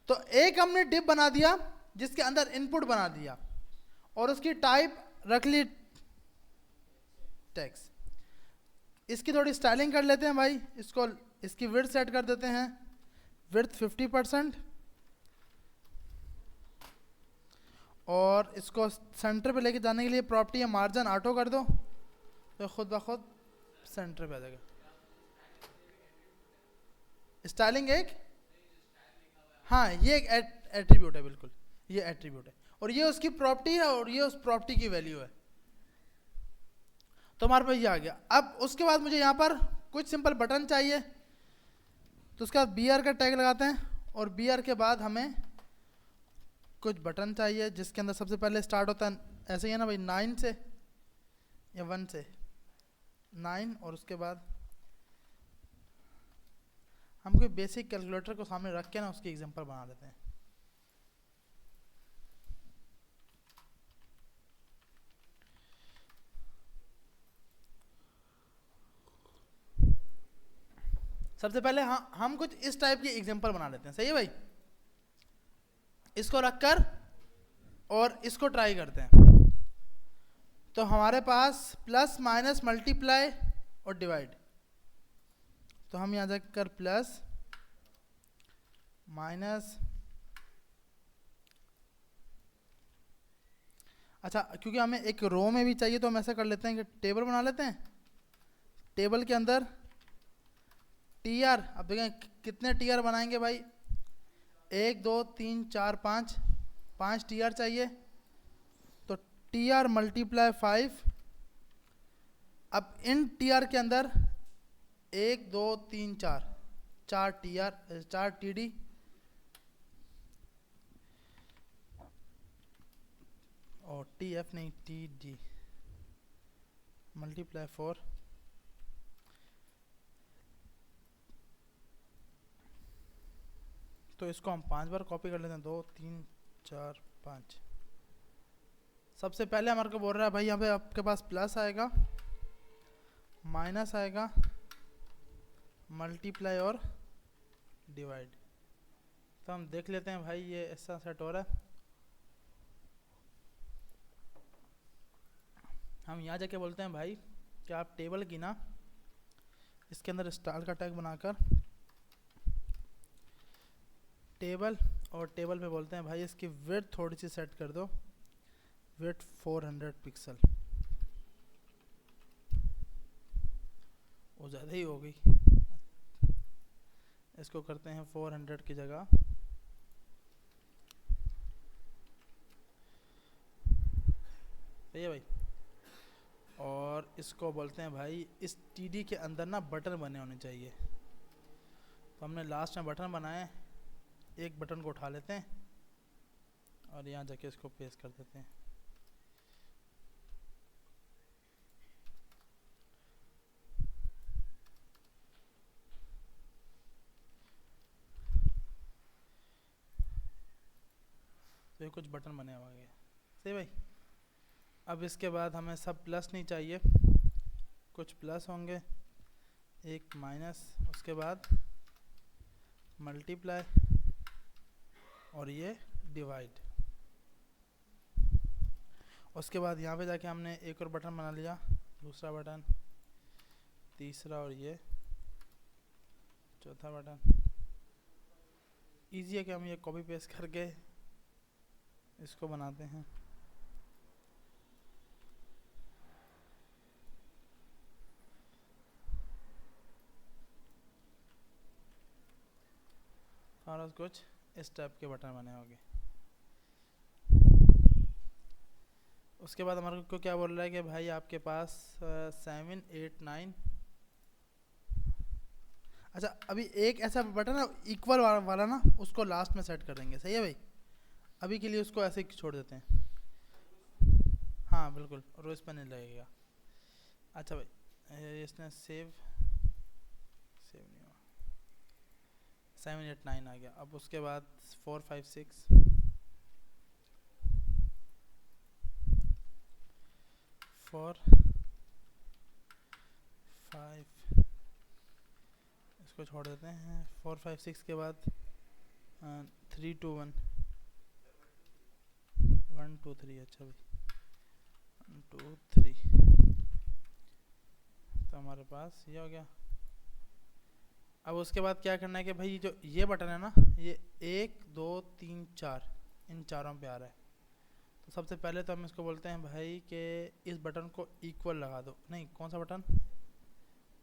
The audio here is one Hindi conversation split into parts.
तो एक हमने डिव बना दिया जिसके अंदर इनपुट बना दिया और उसकी टाइप रख ली टेक्स्ट। इसकी थोड़ी स्टाइलिंग कर लेते हैं भाई, इसको इसकी विड्थ सेट कर देते हैं, विड्थ 50%, और इसको सेंटर पे लेके जाने के लिए प्रॉपर्टी है मार्जिन ऑटो कर दो, तो खुद ब खुद सेंटर पे आ जाएगा। स्टाइलिंग एक, हाँ ये एक एट्रीब्यूट है, बिल्कुल ये एट्रीब्यूट है और ये उसकी प्रॉपर्टी है और ये उस प्रॉपर्टी की वैल्यू है। तो हमारे पास ये आ गया। अब उसके बाद मुझे यहाँ पर कुछ सिंपल बटन चाहिए, तो उसके बाद BR का टैग लगाते हैं और BR के बाद हमें कुछ बटन चाहिए जिसके अंदर सबसे पहले स्टार्ट होता है ऐसे ही है ना भाई, 9 से या 1 से 9, और उसके बाद हम कोई बेसिक कैलकुलेटर को सामने रख के ना उसकी एग्जांपल बना देते हैं। सबसे पहले हम कुछ इस टाइप की एग्जांपल बना लेते हैं, सही है भाई। इसको रखकर और इसको ट्राई करते हैं। तो हमारे पास प्लस माइनस मल्टीप्लाई और डिवाइड, तो हम यहाँ जाकर प्लस माइनस, अच्छा क्योंकि हमें एक रो में भी चाहिए तो हम ऐसा कर लेते हैं कि टेबल बना लेते हैं। टेबल के अंदर TR, अब देखें कितने TR बनाएंगे भाई, 1 2 3 4 5, 5 TR चाहिए, तो TR मल्टीप्लाई 5। अब इन TR के अंदर 1 2 3 4, 4 TR 4 TD, और TF नहीं TD मल्टीप्लाई 4, तो इसको हम 5 बार कॉपी कर लेते हैं, 2 3 4 5। सबसे पहले हमारे को बोल रहा है भाई यहाँ पे आपके पास प्लस आएगा, माइनस आएगा, मल्टीप्लाई और डिवाइड। तो हम देख लेते हैं भाई ये ऐसा सेट हो रहा है। हम यहाँ जाके बोलते हैं भाई कि आप टेबल की ना इसके अंदर स्टार का टैग बनाकर टेबल, और टेबल पे बोलते हैं भाई इसकी विड्थ थोड़ी सी सेट कर दो, विड्थ 400 पिक्सल, वो ज़्यादा ही हो गई, इसको करते हैं 400 की जगह, सही है भाई। और इसको बोलते हैं भाई इस TD के अंदर ना बटन बने होने चाहिए, तो हमने लास्ट में बटन बनाए, एक बटन को उठा लेते हैं और यहाँ जाके इसको पेस्ट कर देते हैं। तो ये कुछ बटन बने हुए हैं, सही भाई। अब इसके बाद हमें सब प्लस नहीं चाहिए, कुछ प्लस होंगे, एक माइनस, उसके बाद मल्टीप्लाई और ये डिवाइड। उसके बाद यहाँ पे जाके हमने एक और बटन बना लिया, दूसरा बटन, तीसरा और ये चौथा बटन। इजी है कि हम ये कॉपी पेस्ट करके इसको बनाते हैं। और कुछ इस टाइप के बटन बने होंगे। उसके बाद हमारे को क्या बोल रहा है कि भाई आपके पास 7 8 9, अच्छा अभी एक ऐसा बटन है इक्वल वाला ना, उसको लास्ट में सेट कर देंगे, सही है भाई। अभी के लिए उसको ऐसे ही छोड़ देते हैं, हाँ बिल्कुल, रोज पे नहीं लगेगा। अच्छा भाई इसने सेव नहीं हुआ, 7 8 9 आ गया। अब उसके बाद 4 5 6, 4 5, इसको छोड़ देते हैं। 4 5 6 के बाद 321 123। अच्छा भाई 123, तो हमारे पास ये हो गया। अब उसके बाद क्या करना है कि भाई जो ये बटन है ना, ये 1 2 3 4 इन चारों पे आ रहा है। तो सबसे पहले तो हम इसको बोलते हैं भाई कि इस बटन को इक्वल लगा दो। नहीं, कौन सा बटन?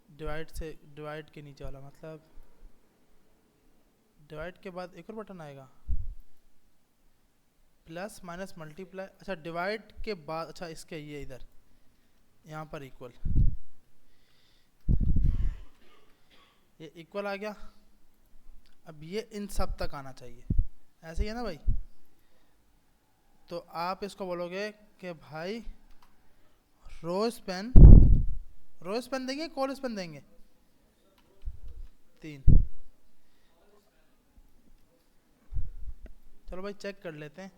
डिवाइड से, डिवाइड के नीचे वाला, मतलब डिवाइड के बाद एक और बटन आएगा, प्लस माइनस मल्टीप्लाई। अच्छा, डिवाइड के बाद, अच्छा इसके ये इधर यहाँ पर इक्वल, ये इक्वल आ गया। अब ये इन सब तक आना चाहिए, ऐसे ही है ना भाई। तो आप इसको बोलोगे कि भाई रोज पेन, रोज पेन देंगे, कॉलेज पेन देंगे, 3। चलो भाई चेक कर लेते हैं।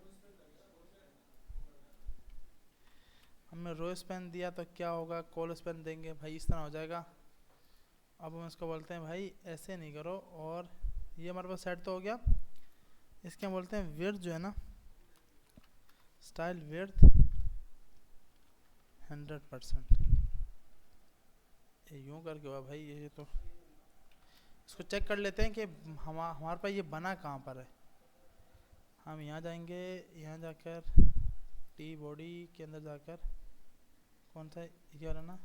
हमने रोज पेन दिया तो क्या होगा, कॉलेज पेन देंगे भाई, इस तरह हो जाएगा। अब हम इसको बोलते हैं भाई ऐसे नहीं करो, और ये हमारे पास सेट तो हो गया। इसके हम बोलते हैं विड्थ जो है ना, स्टाइल विड्थ 100%। ये यूँ करके हुआ भाई, ये तो इसको चेक कर लेते हैं कि हमारे पास ये बना कहाँ पर है। हम यहाँ जाएंगे, यहाँ जाकर टी बॉडी के अंदर जाकर, कौन सा ये वाला ना,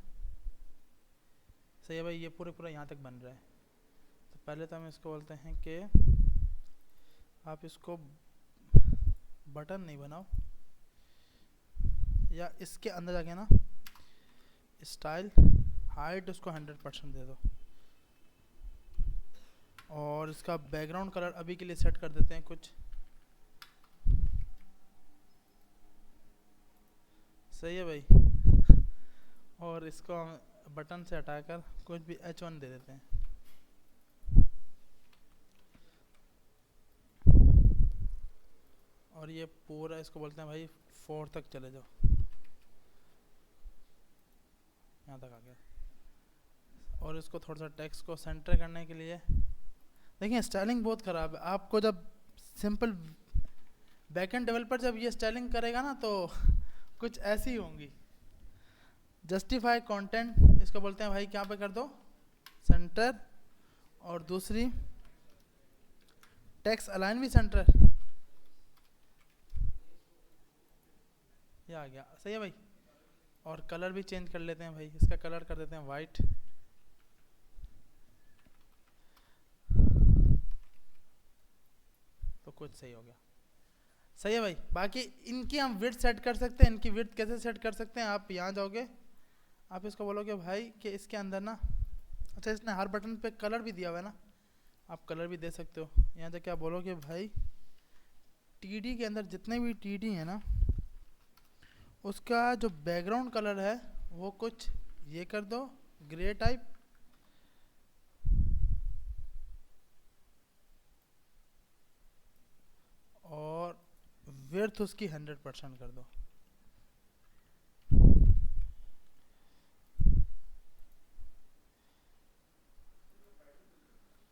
सही है भाई, ये पूरा यहाँ तक बन रहा है। तो पहले तो हम इसको बोलते हैं कि आप इसको बटन नहीं बनाओ, या इसके अंदर जाके ना स्टाइल हाइट उसको 100% दे दो, और इसका बैकग्राउंड कलर अभी के लिए सेट कर देते हैं कुछ, सही है भाई। और इसको हम बटन से हटाकर कुछ भी H1 दे देते हैं। और ये पूरा इसको बोलते हैं भाई 4 तक चले जाओ, यहाँ तक आ गया। और इसको थोड़ा सा टेक्स्ट को सेंटर करने के लिए, देखिए स्टाइलिंग बहुत ख़राब है। आपको जब सिंपल बैकएंड डेवलपर जब ये स्टाइलिंग करेगा ना, तो कुछ ऐसी होंगी। जस्टिफाई कंटेंट इसको बोलते हैं भाई, क्या पे कर दो, सेंटर। और दूसरी टेक्स्ट अलाइन भी सेंटर, ये आ गया, सही है भाई। और कलर भी चेंज कर लेते हैं भाई, इसका कलर कर देते हैं वाइट। तो कुछ सही हो गया, सही है भाई। बाकी इनकी हम विड्थ सेट कर सकते हैं। इनकी विड्थ कैसे सेट कर सकते हैं, आप यहाँ जाओगे, आप इसको बोलोगे भाई कि इसके अंदर ना, अच्छा इसने हर बटन पे कलर भी दिया हुआ है ना, आप कलर भी दे सकते हो। यहाँ जाके आप बोलोगे भाई टीडी के अंदर जितने भी टीडी है ना, उसका जो बैकग्राउंड कलर है वो कुछ ये कर दो, ग्रे टाइप। और विड्थ उसकी 100% कर दो।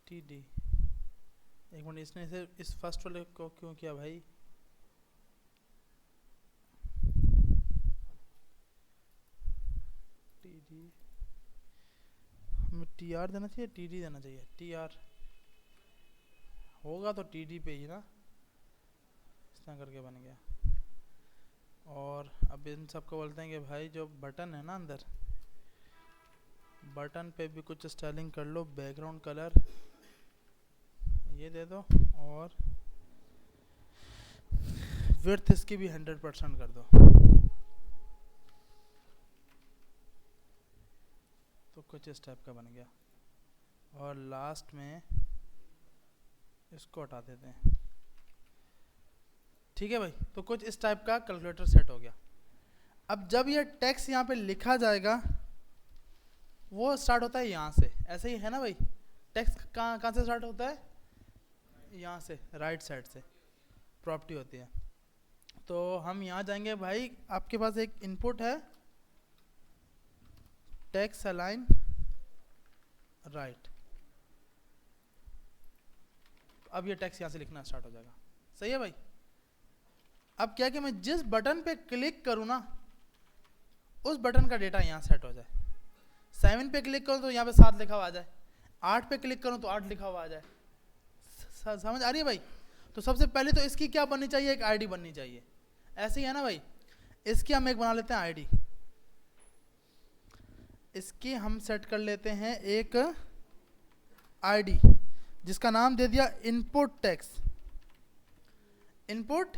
टीडी, एक मिनट, इसने इसे इस फर्स्ट वाले को क्यों किया भाई, टीडी हमें टीआर देना चाहिए, टीडी देना चाहिए, टीआर होगा तो टीडी पे ही ना, इस तरह करके बन गया। और अब इन सबको बोलते हैं कि भाई जो बटन है ना अंदर, बटन पे भी कुछ स्टाइलिंग कर लो, बैकग्राउंड कलर ये दे दो, और विड्थ इसकी भी 100% कर दो। तो कुछ इस टाइप का बन गया। और लास्ट में इसको हटा देते हैं, ठीक है भाई। तो कुछ इस टाइप का कैलकुलेटर सेट हो गया। अब जब ये टेक्स्ट यहाँ पे लिखा जाएगा, वो स्टार्ट होता है यहाँ से, ऐसे ही है ना भाई। टेक्स्ट कहाँ से स्टार्ट होता है, यहाँ से, राइट साइड से प्रॉपर्टी होती है। तो हम यहाँ जाएंगे भाई, आपके पास एक इनपुट है टेक्स्ट अलाइन राइट। अब ये टेक्स्ट यहाँ से लिखना स्टार्ट हो जाएगा। सही है भाई। अब क्या कि मैं जिस बटन पे क्लिक करूँ ना उस बटन का डेटा यहाँ सेट हो जाए। 7 पे क्लिक करूँ तो यहाँ पे 7 लिखा हुआ आ जाए, 8 पे क्लिक करूँ तो 8 लिखा हुआ आ जाए। समझ आ रही है भाई? तो सबसे पहले तो इसकी क्या बननी चाहिए, एक आईडी बननी चाहिए। ऐसे ही है ना भाई, इसकी हम एक बना लेते हैं आईडी। इसकी हम सेट कर लेते हैं एक आईडी जिसका नाम दे दिया इनपुट टेक्स्ट। इनपुट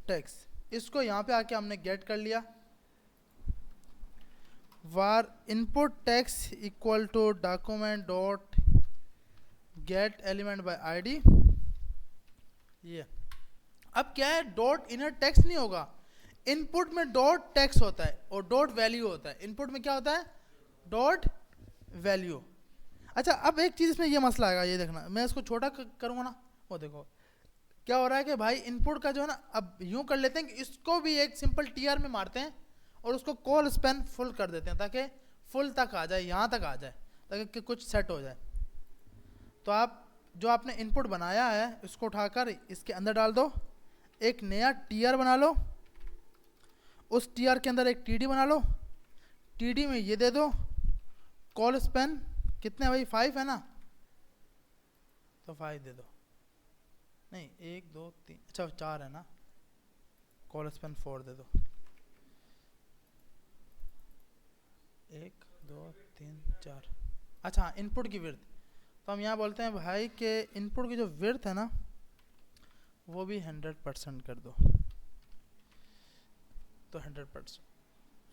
टेक्स्ट इसको यहाँ पे आके हमने गेट कर लिया। var input text equal to document dot get element by ID. ये अब क्या है, डॉट इनर टेक्स्ट नहीं होगा, इनपुट में डॉट टेक्स्ट होता है और डॉट वैल्यू होता है। इनपुट में क्या होता है, डॉट वैल्यू। अच्छा अब एक चीज़ इसमें ये मसला आएगा, ये देखना, मैं इसको छोटा करूँगा ना, वो देखो क्या हो रहा है कि भाई इनपुट का जो है ना, अब यूँ कर लेते हैं कि इसको भी एक सिंपल टीआर में मारते हैं और उसको कॉल स्पैन फुल कर देते हैं ताकि फुल तक आ जाए, यहाँ तक आ जाए, ताकि कुछ सेट हो जाए। तो आप जो आपने इनपुट बनाया है इसको उठाकर इसके अंदर डाल दो, एक नया टीआर बना लो, उस टीआर के अंदर एक टीडी बना लो, टीडी में ये दे दो कॉल स्पैन कितने है भाई, 5 है ना, तो 5 दे दो, नहीं 1 2 3 अच्छा 4 है ना, कॉल स्पैन 4 दे दो, 1 2 3 4। अच्छा इनपुट की विड्थ, तो हम यहाँ बोलते हैं भाई कि इनपुट की जो विड्थ है ना वो भी 100% कर दो। तो 100%,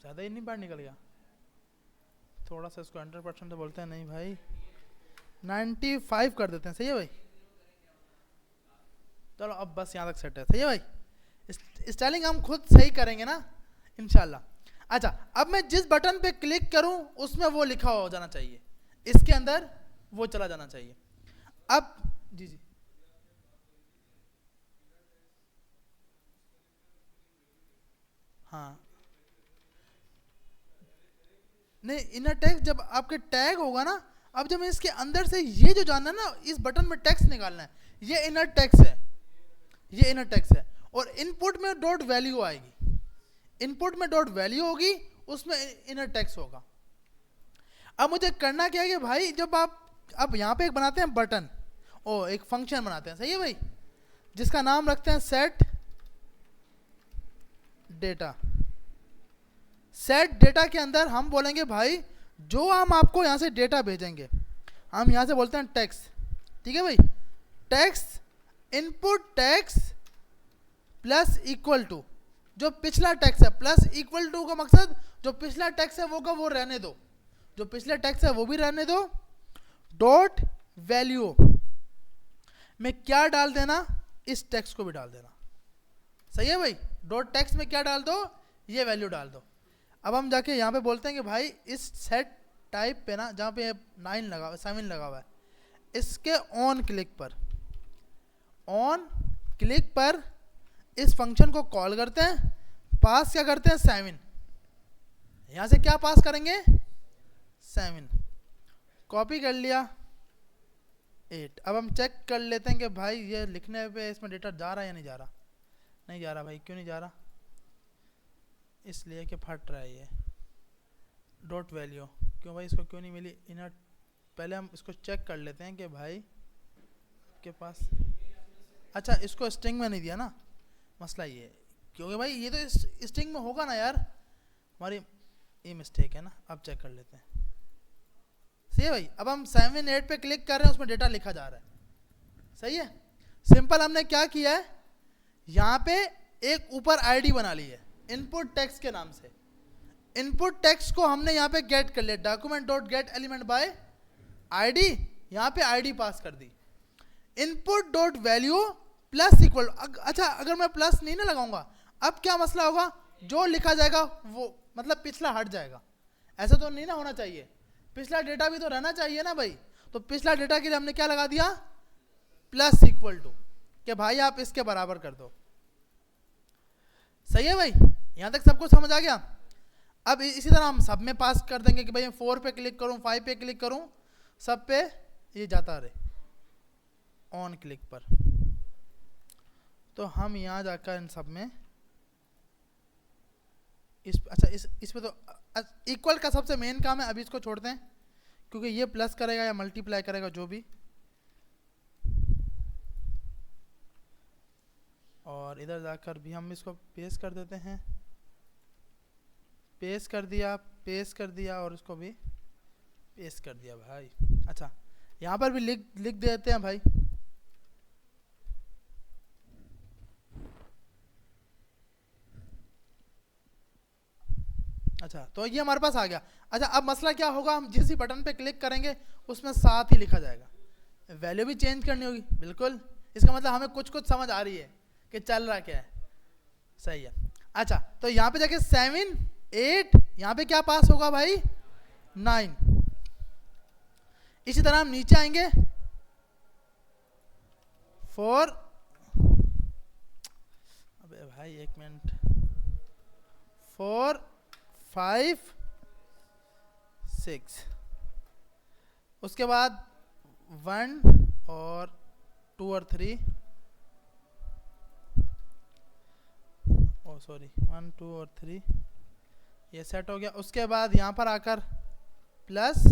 ज़्यादा ही नहीं बाहर निकल गया, थोड़ा सा इसको 100% तो बोलते हैं, नहीं भाई 95 कर देते हैं। सही है भाई, चलो अब बस यहाँ तक सेट है। सही है भाई, स्टाइलिंग हम खुद सही करेंगे ना इंशाल्लाह। अच्छा अब मैं जिस बटन पे क्लिक करूं उसमें वो लिखा हो जाना चाहिए, इसके अंदर वो चला जाना चाहिए। अब जी जी हाँ, नहीं इनर टेक्स्ट जब आपके टैग होगा ना, अब जब मैं इसके अंदर से ये जो जानना है ना, इस बटन में टेक्स्ट निकालना है, ये इनर टेक्स्ट है, ये इनर टेक्स्ट है, और इनपुट में डॉट वैल्यू आएगी, इनपुट में डॉट वैल्यू होगी, उसमें इनर टेक्स्ट होगा। अब मुझे करना क्या है कि भाई जब आप अब यहाँ पे एक बनाते हैं बटन, ओ एक फंक्शन बनाते हैं, सही है भाई, जिसका नाम रखते हैं सेट डेटा। सेट डेटा के अंदर हम बोलेंगे भाई जो हम आपको यहाँ से डेटा भेजेंगे, हम यहाँ से बोलते हैं टेक्स्ट, ठीक है भाई, text input text plus equal to, जो पिछला टेक्स्ट है, प्लस इक्वल टू का मकसद जो पिछला टेक्स्ट है वो का वो रहने दो, जो पिछले टेक्स्ट है वो भी रहने दो, डॉट वैल्यू में क्या डाल देना, इस टेक्स्ट को भी डाल देना। सही है भाई, डॉट टेक्स्ट में क्या डाल दो, ये वैल्यू डाल दो। अब हम जाके यहाँ पे बोलते हैं कि भाई इस सेट टाइप पे ना, जहाँ पे 9 लगा हुआ 7 लगा हुआ है, इसके ऑन क्लिक पर इस फंक्शन को कॉल करते हैं, पास क्या करते हैं 7, यहाँ से क्या पास करेंगे 7, कॉपी कर लिया 8। अब हम चेक कर लेते हैं कि भाई ये लिखने पे इसमें डेटा जा रहा है या नहीं जा रहा, नहीं जा रहा भाई, क्यों नहीं जा रहा, इसलिए कि फट रहा है ये डॉट वैल्यू, क्यों भाई इसको क्यों नहीं मिली इनर, पहले हम इसको चेक कर लेते हैं कि भाई के पास, अच्छा इसको स्ट्रिंग में नहीं दिया ना, मसला ये है, क्योंकि भाई ये तो स्ट्रिंग में होगा ना यार, हमारी ये मिस्टेक है ना। अब चेक कर लेते हैं, सही है भाई, अब हम 7 8 पे क्लिक कर रहे हैं, उसमें डेटा लिखा जा रहा है, सही है, सिंपल। हमने क्या किया है, यहाँ पे एक ऊपर आईडी बना ली है इनपुट टेक्स्ट के नाम से, इनपुट टेक्स्ट को हमने यहाँ पे गेट कर लिया, document dot get element by ID, यहाँ पे आईडी पास कर दी, input dot value plus equal. अच्छा अगर मैं प्लस नहीं ना लगाऊंगा, अब क्या मसला होगा, जो लिखा जाएगा वो मतलब पिछला हट जाएगा, ऐसा तो नहीं ना होना चाहिए, पिछला डेटा भी तो रहना चाहिए ना भाई, तो पिछला डेटा के लिए हमने क्या लगा दिया, प्लस इक्वल टू, कि भाई आप इसके बराबर कर दो। सही है भाई, यहां तक सबको समझ आ गया। अब इसी तरह हम सब में पास कर देंगे कि भाई 4 पे क्लिक करूं, 5 पे क्लिक करूं, सब पे ये जाता रहे ऑन क्लिक पर। तो हम यहाँ जाकर इन सब में इस पे तो इक्वल का सबसे मेन काम है, अभी इसको छोड़ते हैं क्योंकि ये प्लस करेगा या मल्टीप्लाई करेगा जो भी। और इधर जाकर भी हम इसको पेस्ट कर देते हैं, पेस्ट कर दिया और इसको भी पेस्ट कर दिया भाई। अच्छा यहाँ पर भी लिख देते हैं भाई। अच्छा तो ये हमारे पास आ गया। अच्छा अब मसला क्या होगा, हम जिस भी बटन पे क्लिक करेंगे उसमें साथ ही लिखा जाएगा, वैल्यू भी चेंज करनी होगी। बिल्कुल, इसका मतलब हमें कुछ समझ आ रही है कि चल रहा क्या है। सही है। अच्छा तो यहाँ पे जाके 7 8, यहाँ पे क्या पास होगा भाई 9। इसी तरह हम नीचे आएंगे 4, अबे भाई एक मिनट, 4 5 6, उसके बाद 1 और 2 और 3, ओ सॉरी 1 2 और 3, ये सेट हो गया। उसके बाद यहाँ पर आकर प्लस,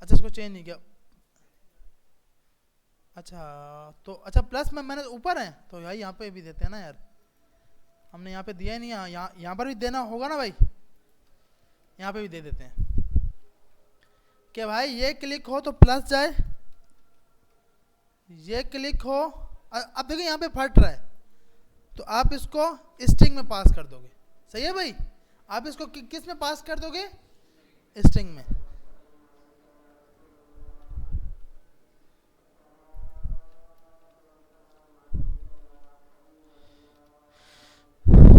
अच्छा इसको चेंज नहीं किया। अच्छा तो अच्छा प्लस में मैंने ऊपर है तो भाई यहाँ पे भी देते हैं ना यार, हमने यहाँ पे दिया ही नहीं है, यहाँ पर भी देना होगा ना भाई, यहाँ पे भी दे देते हैं कि भाई ये क्लिक हो तो प्लस जाए, ये क्लिक हो। अब देखो यहाँ पे फट रहा है तो आप इसको स्ट्रिंग में पास कर दोगे। सही है भाई, आप इसको किस में पास कर दोगे, स्ट्रिंग में।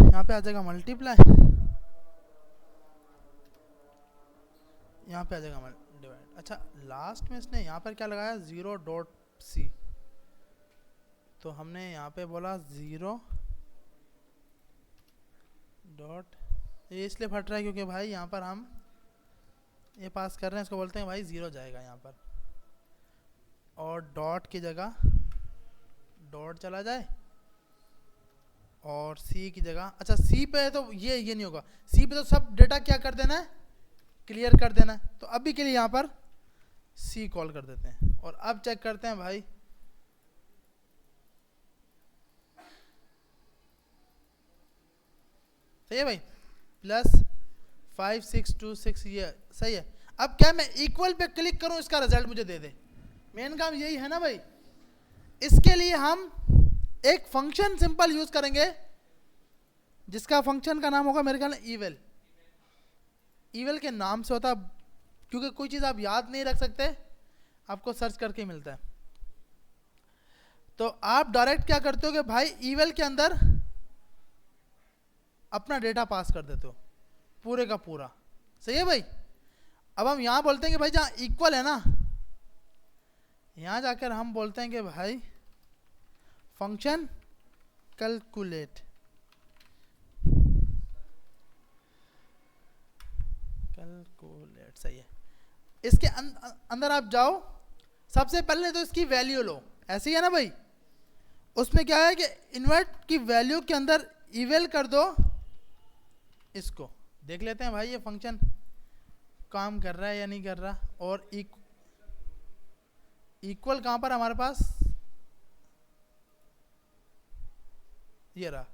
यहाँ पे आ जाएगा मल्टीप्लाई, यहाँ पे आ जाएगा डिवाइड। अच्छा लास्ट में इसने यहाँ पर क्या लगाया 0.c, तो हमने यहाँ पे बोला 0 डॉट, ये इसलिए फट रहा है क्योंकि भाई यहाँ पर हम ये पास कर रहे हैं, इसको बोलते हैं भाई 0 जाएगा यहाँ पर, और डॉट की जगह डॉट चला जाए और सी की जगह, अच्छा सी पे तो ये नहीं होगा, सी पे तो सब डेटा क्या कर देना है, क्लियर कर देना है। तो अभी के लिए यहाँ पर सी कॉल कर देते हैं और अब चेक करते हैं भाई। सही है भाई, प्लस 5 6 2 6, ये सही है। अब क्या मैं इक्वल पे क्लिक करूं इसका रिजल्ट मुझे दे दे, मेन काम यही है ना भाई। इसके लिए हम एक फंक्शन सिंपल यूज करेंगे जिसका फंक्शन का नाम होगा मेरे ख्याल में इवल। इवल के नाम से होता, क्योंकि कोई चीज़ आप याद नहीं रख सकते, आपको सर्च करके मिलता है। तो आप डायरेक्ट क्या करते हो कि भाई इवल के अंदर अपना डेटा पास कर देते हो पूरे का पूरा। सही है भाई। अब हम यहां बोलते हैं कि भाई जहां इक्वल है ना, यहां जाकर हम बोलते हैं कि भाई फंक्शन कैलकुलेट, सही है। इसके अंदर आप जाओ, सबसे पहले तो इसकी वैल्यू लो, ऐसे ही है ना भाई। उसमें क्या है कि इन्वर्ट की वैल्यू के अंदर इवल कर दो, इसको देख लेते हैं भाई ये फंक्शन काम कर रहा है या नहीं कर रहा। और इक्वल कहां पर हमारे पास, ये रहा,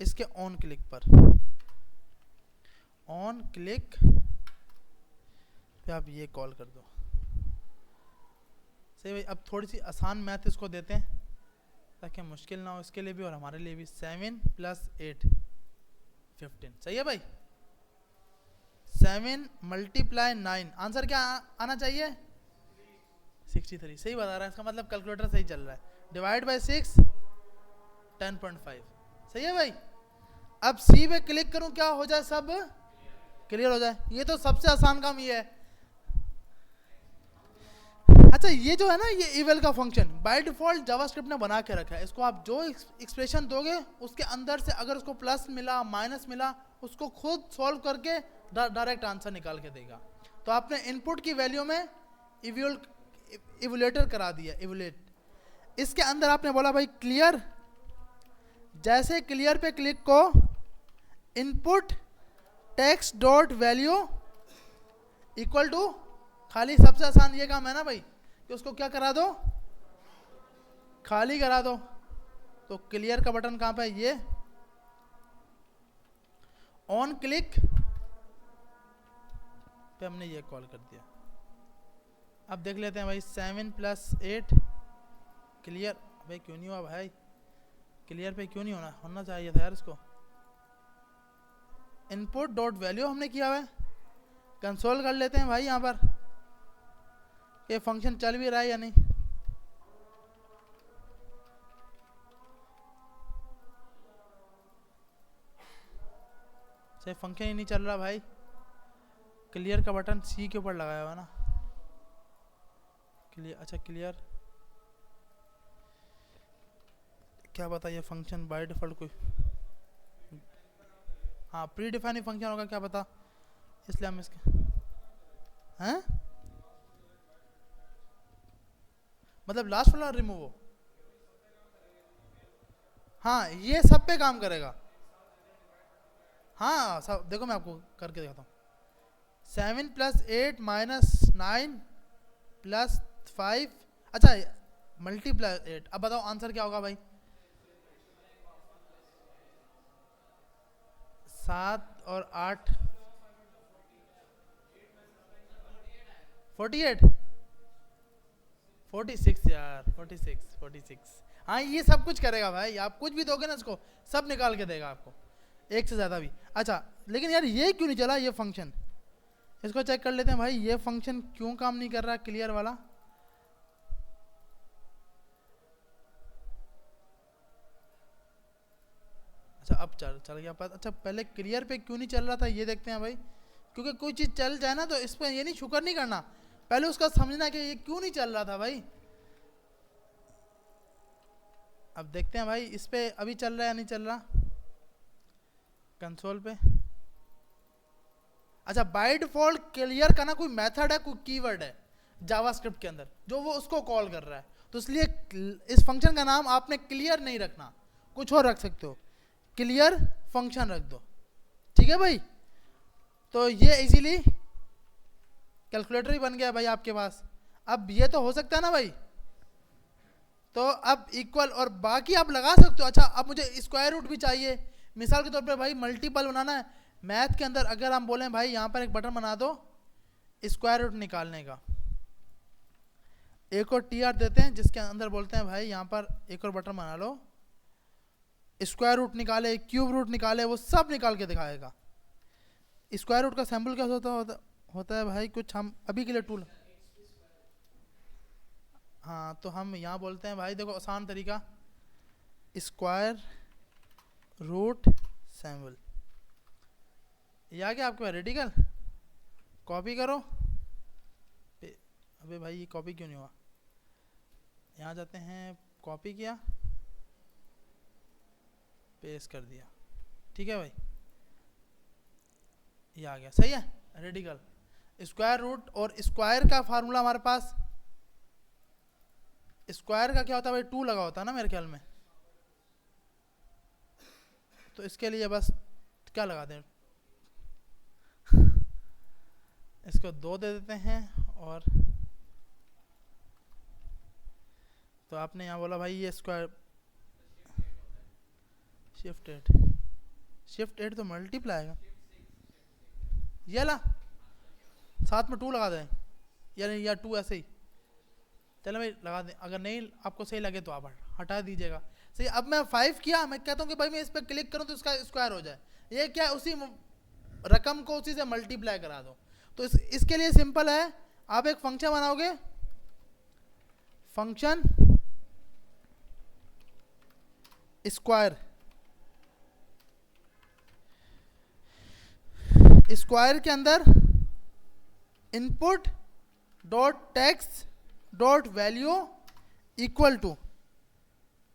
इसके ऑन क्लिक पर, ऑन क्लिक पे आप ये कॉल कर दो। सही भाई। अब थोड़ी सी आसान मैथ इसको देते हैं ताकि मुश्किल ना हो इसके लिए भी और हमारे लिए भी। 7 + 8 15, सही है भाई। 7 × 9, आंसर क्या आना चाहिए 63। सही बता रहा है, इसका मतलब कैलकुलेटर सही चल रहा है। डिवाइड बाय 6 10.5, सही है भाई। अब सी पे क्लिक करूं क्या हो जाए, सब क्लियर हो जाए। ये तो सबसे आसान काम ये है। अच्छा ये जो है ना, ये इवल का फंक्शन बाय डिफॉल्ट जावास्क्रिप्ट ने बना के रखा है। इसको आप जो एक्सप्रेशन दोगे उसके अंदर से अगर उसको प्लस मिला माइनस मिला, उसको खुद सॉल्व करके डायरेक्ट आंसर निकाल के देगा। तो आपने इनपुट की वैल्यू में इवोलेटर करा दिया, इवोलेट। इसके अंदर आपने बोला भाई क्लियर, जैसे क्लियर पे क्लिक को input text dot value equal to, खाली सबसे आसान ये काम है ना भाई कि उसको क्या करा दो, खाली करा दो। तो क्लियर का बटन कहाँ पे है, ये ऑन क्लिक पे हमने ये कॉल कर दिया। अब देख लेते हैं भाई 7 + 8 क्लियर, भाई क्यों नहीं हुआ भाई, क्लियर पे क्यों नहीं होना चाहिए था यार इसको। इनपुट डॉट वैल्यू हमने किया हुआ है, कंसोल कर लेते हैं भाई यहाँ पर ये फंक्शन चल भी रहा है या नहीं। सही फंक्शन ही नहीं चल रहा भाई, क्लियर का बटन सी के ऊपर लगाया हुआ ना, क्लियर, अच्छा क्लियर क्या पता ये फंक्शन बाय डिफॉल्ट कोई, हाँ प्री डिफाइंड फंक्शन होगा क्या पता, इसलिए हम इसके हैं मतलब लास्ट वाला रिमूव हो, हाँ ये सब पे काम करेगा। हाँ सब देखो मैं आपको करके दिखाता हूँ। 7 + 8 - 9 + 5, अच्छा मल्टीप्लाई 8, अब बताओ आंसर क्या होगा भाई, 7 और 8 48 46 यार, 46। हाँ ये सब कुछ करेगा भाई, आप कुछ भी दोगे ना इसको सब निकाल के देगा आपको, एक से ज़्यादा भी। अच्छा लेकिन यार ये क्यों नहीं चला ये फंक्शन, इसको चेक कर लेते हैं भाई, ये फंक्शन क्यों काम नहीं कर रहा क्लियर वाला। अच्छा अब चल गया पता, अच्छा पहले क्लियर पे क्यों नहीं चल रहा था ये देखते हैं भाई, क्योंकि कोई चीज़ चल जाए ना तो इस पर ये नहीं शुक्र नहीं करना, पहले उसका समझना कि ये क्यों नहीं चल रहा था भाई। अब देखते हैं भाई इस पे अभी चल रहा है या नहीं चल रहा, कंसोल पे। अच्छा बाय डिफॉल्ट क्लियर का ना कोई मेथड है, कोई कीवर्ड है जावास्क्रिप्ट के अंदर जो वो उसको कॉल कर रहा है, तो इसलिए इस फंक्शन का नाम आपने क्लियर नहीं रखना, कुछ और रख सकते हो, क्लियर फंक्शन रख दो, ठीक है भाई। तो ये इजीली कैलकुलेटर ही बन गया भाई आपके पास। अब ये तो हो सकता है ना भाई, तो अब इक्वल और बाकी आप लगा सकते हो। अच्छा अब मुझे स्क्वायर रूट भी चाहिए, मिसाल के तौर पे भाई मल्टीपल बनाना है मैथ के अंदर, अगर हम बोलें भाई यहाँ पर एक बटन बना दो स्क्वायर रूट निकालने का, एक और TR देते हैं जिसके अंदर बोलते हैं भाई यहाँ पर एक और बटन बना लो, स्क्वायर रूट निकाले, क्यूब रूट निकाले, वो सब निकाल के दिखाएगा। स्क्वायर रूट का सैम्पल कैसा होता है भाई, कुछ हम अभी के लिए टूल, हाँ तो हम यहाँ बोलते हैं भाई देखो आसान तरीका, स्क्वायर रूट सैम्पल, ये आ गया आपके पास रेडिकल, कॉपी करो, अबे भाई ये कॉपी क्यों नहीं हुआ, यहाँ जाते हैं कॉपी किया पेस्ट कर दिया, ठीक है भाई ये आ गया, सही है रेडिकल। स्क्वायर रूट और स्क्वायर का फार्मूला हमारे पास, स्क्वायर का क्या होता है भाई 2 लगा होता है ना मेरे ख्याल में, तो इसके लिए बस क्या लगा दें, इसको 2 दे देते हैं, और तो आपने यहाँ बोला भाई ये स्क्वायर शिफ्ट 8 तो मल्टीप्लाई आएगा, ये ला साथ में 2 लगा दें या 2 ऐसे ही, चलो भाई लगा दें, अगर नहीं आपको सही लगे तो आप हटा दीजिएगा। सही, अब मैं 5 किया, मैं कहता हूँ कि भाई मैं इस पर क्लिक करूँ तो इसका स्क्वायर हो जाए, ये क्या है उसी रकम को उसी से मल्टीप्लाई करा दो। तो इसके लिए सिंपल है, आप एक फंक्शन बनाओगे, फंक्शन स्क्वायर, स्क्वायर के अंदर input dot text dot value equal to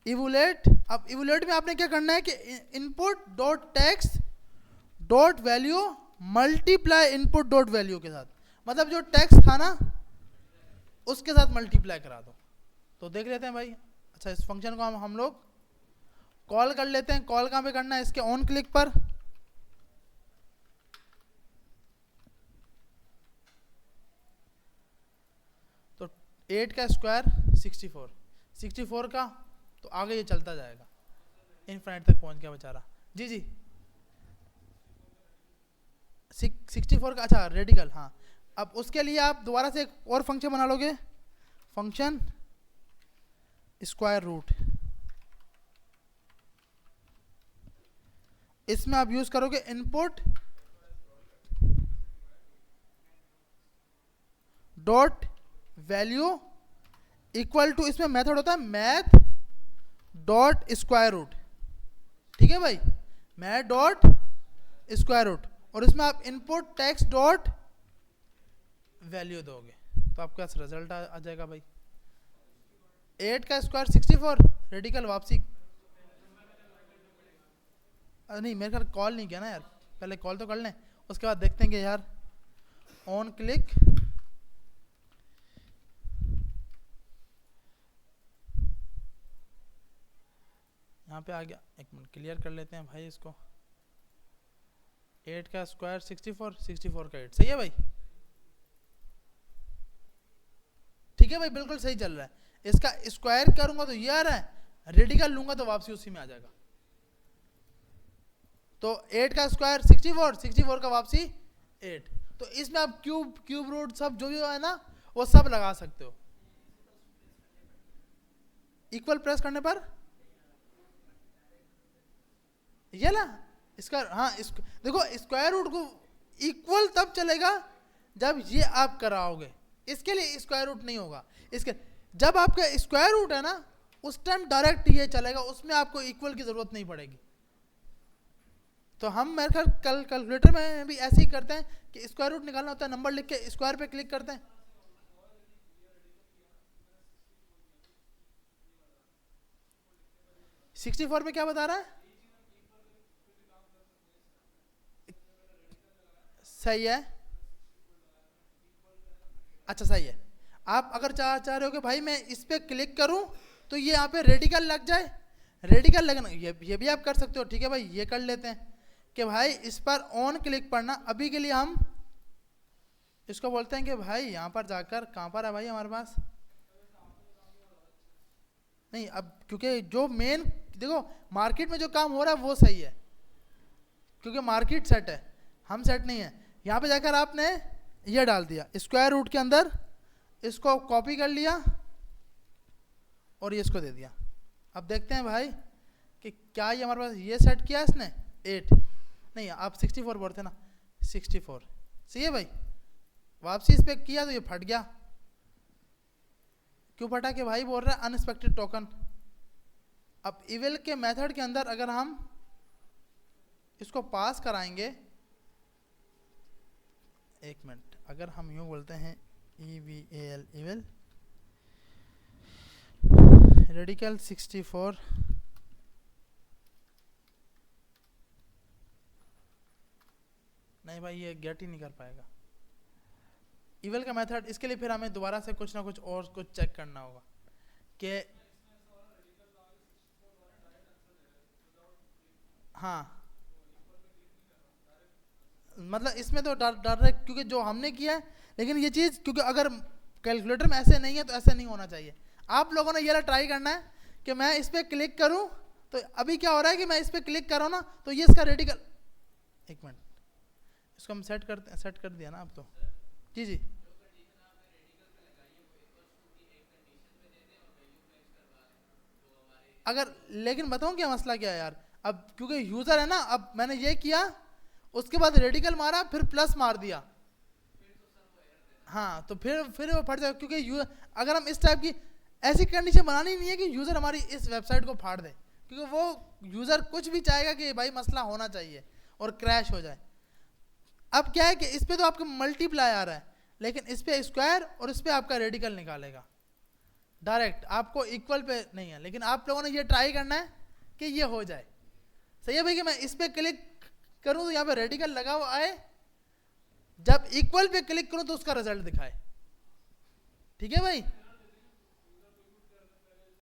evaluate. अब इवुलेट में आपने क्या करना है कि input dot text dot value multiply input dot value के साथ, मतलब जो टेक्स्ट था ना उसके साथ मल्टीप्लाई करा दो। तो देख लेते हैं भाई, अच्छा, इस फंक्शन को हम लोग कॉल कर लेते हैं। कॉल कहाँ पे करना है? इसके ऑन क्लिक पर। तो 8 का स्क्वायर 64, 64 का, तो आगे ये चलता जाएगा, इनफाइनाइट तक पहुंच गया बेचारा। जी जी 64 का, अच्छा रेडिकल, हाँ। अब उसके लिए आप दोबारा से एक और फंक्शन बना लोगे, फंक्शन स्क्वायर रूट। इसमें आप यूज करोगे input dot value equal to, इसमें मेथड होता है मैथ डॉट स्क्वायर रूट। ठीक है भाई, मैथ डॉट स्क्वायर रूट, और इसमें आप इनपुट टेक्स्ट डॉट वैल्यू दोगे, तो आपके पास रिजल्ट आ जाएगा भाई। 8 का स्क्वायर 64, रेडिकल वापसी। नहीं मेरे ख्याल कॉल नहीं किया ना यार, पहले कॉल तो कर लें, उसके बाद देखते हैं कि यार ऑन क्लिक। यहाँ पे आ गया, एक मिनट क्लियर कर लेते हैं भाई इसको। 8 का स्क्वायर 64, 64 का 8, सही है भाई? ठीक है भाई, बिल्कुल सही चल रहा है। इसका स्क्वायर करूंगा तो ये आ रहा है, रेडिकल लूंगा तो वापसी उसी में आ जाएगा। तो 8 का स्क्वायर 64, 64 का वापसी 8। तो इसमें आप क्यूब रूट सब जो भी है ना, वो सब लगा सकते हो। इक्वल प्रेस करने पर ये ला इसका, हाँ देखो स्क्वायर रूट को इक्वल तब चलेगा जब ये आप कराओगे, इसके लिए स्क्वायर रूट नहीं होगा। इसके जब आपका स्क्वायर रूट है ना, उस टाइम डायरेक्ट ये चलेगा, उसमें आपको इक्वल की जरूरत नहीं पड़ेगी। तो हम मेरे ख्याल कैलकुलेटर में भी ऐसे ही करते हैं कि स्क्वायर रूट निकालना होता है, नंबर लिख के स्क्वायर पे क्लिक करते हैं। सिक्सटी 64 में क्या बता रहा है? सही है, अच्छा सही है। आप अगर चाह रहे हो कि भाई मैं इस पे क्लिक करूं तो ये यहाँ पे रेडिकल लग जाए, रेडिकल लगना, ये भी आप कर सकते हो। ठीक है भाई, ये कर लेते हैं कि भाई इस पर ऑन क्लिक पढ़ना। अभी के लिए हम इसको बोलते हैं कि भाई यहाँ पर जाकर, कहाँ पर है भाई हमारे पास, नहीं अब क्योंकि जो मेन देखो मार्केट में जो काम हो रहा है वो सही है, क्योंकि मार्केट सेट है, हम सेट नहीं है। यहाँ पे जाकर आपने ये डाल दिया स्क्वायर रूट के अंदर, इसको कॉपी कर लिया और ये इसको दे दिया। अब देखते हैं भाई कि क्या ये हमारे पास ये सेट किया इसने 8, नहीं आप 64 बोलते ना, 64 सही है भाई। वापसी इस पर किया तो ये फट गया। क्यों फटा? कि भाई बोल रहा है अनएक्सपेक्टेड टोकन। अब इविल के मेथड के अंदर अगर हम इसको पास कराएंगे, एक मिनट, अगर हम यूं बोलते हैं EVAL इविल रेडिकल 64 नहीं भाई ये गेट ही नहीं कर पाएगा इविल का मेथड। इसके लिए फिर हमें दोबारा से कुछ ना कुछ और कुछ चेक करना होगा कि हाँ, मतलब इसमें तो डायरेक्ट, क्योंकि जो हमने किया है, लेकिन ये चीज़ क्योंकि अगर कैलकुलेटर में ऐसे नहीं है तो ऐसे नहीं होना चाहिए। आप लोगों ने ये ट्राई करना है कि मैं इस पर क्लिक करूं, तो अभी क्या हो रहा है कि मैं इस पर क्लिक करूं ना तो ये इसका रेडिकल, एक मिनट इसको हम सेट कर दिया ना अब तो। जी जी अगर, लेकिन बताऊं क्या मसला क्या है यार, अब क्योंकि यूजर है ना, अब मैंने ये किया उसके बाद रेडिकल मारा फिर प्लस मार दिया, हाँ तो फिर वो फट जाएगा। क्योंकि अगर हम इस टाइप की ऐसी कंडीशन बनानी नहीं है कि यूजर हमारी इस वेबसाइट को फाड़ दे, क्योंकि वो यूजर कुछ भी चाहेगा कि भाई मसला होना चाहिए और क्रैश हो जाए। अब क्या है कि इस पे तो आपका मल्टीप्लाई आ रहा है, लेकिन इस पे स्क्वायर और इस पे आपका रेडिकल निकालेगा डायरेक्ट, आपको इक्वल पे नहीं है। लेकिन आप लोगों ने ये ट्राई करना है कि ये हो जाए। सही है भाई कि मैं इस पे क्लिक करूं तो यहाँ पे रेडिकल लगा हुआ आए, जब इक्वल पे क्लिक करूं तो उसका रिजल्ट दिखाए। ठीक है भाई।